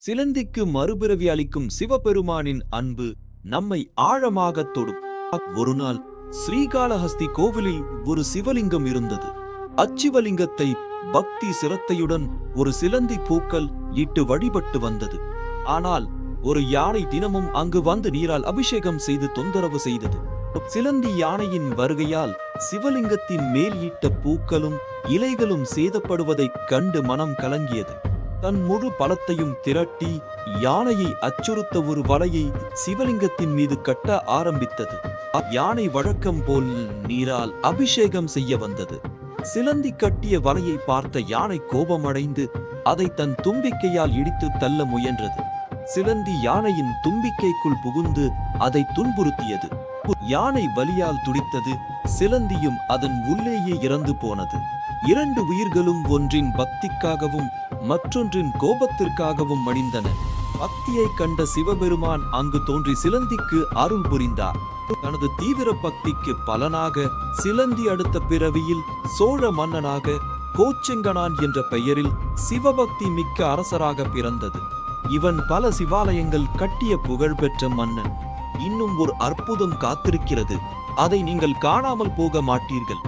சிலந்திக்கு மறுபிறவி அளிக்கும் சிவபெருமானின் அன்பு நம்மை ஆழமாக தொடும். ஒருநாள் ஸ்ரீகாளஹஸ்தி கோவிலில் ஒரு சிவலிங்கம் இருந்தது. அச்சிவலிங்கத்தை பக்தி சிரத்தையுடன் ஒரு சிலந்தி பூக்கள் இட்டு வழிபட்டு வந்தது. ஆனால் ஒரு யானை தினமும் அங்கு வந்து நீரால் அபிஷேகம் செய்து தொந்தரவு செய்தது. சிலந்தி யானையின் வருகையால் சிவலிங்கத்தின் மேல் இட்ட பூக்களும் இலைகளும் சேதப்படுவதைக் கண்டு மனம் கலங்கியது. தன் முழு பலத்தையும் திரட்டி யானையை அச்சுறுத்த ஒரு வலையை சிவலிங்கத்தின் மீது கட்ட ஆரம்பித்தது. யானை வழக்கம் போல் நீரால் அபிஷேகம் செய்ய வந்தது. சிலந்தி கட்டிய வலையை பார்த்த யானை கோபமடைந்து அதை தன் தும்பிக்கையால் இடித்து தள்ள முயன்றது. சிலந்தி யானையின் தும்பிக்கைக்குள் புகுந்து அதை துன்புறுத்தியது. யானை வலியால் துடித்தது. சிலந்தியும் அதன் உள்ளேயே இறந்து போனது. இரண்டு உயிர்களும் ஒன்றின் பக்திக்காகவும் மற்றொன்றின் கோபத்திற்காகவும் மடிந்தன. பக்தியை கண்ட சிவபெருமான் அங்கு தோன்றி சிலந்திக்கு அருள் புரிந்தார். தனது தீவிர பக்திக்கு பலனாக சிலந்தி அடுத்த பிறவியில் சோழ மன்னனாக கோச்செங்கனான் என்ற பெயரில் சிவபக்தி மிக்க அரசராக பிறந்தது. இவன் பல சிவாலயங்கள் கட்டிய புகழ்பெற்ற மன்னன். இன்னும் ஒரு அற்புதம் காத்திருக்கிறது. அதை நீங்கள் காணாமல் போக மாட்டீர்கள்.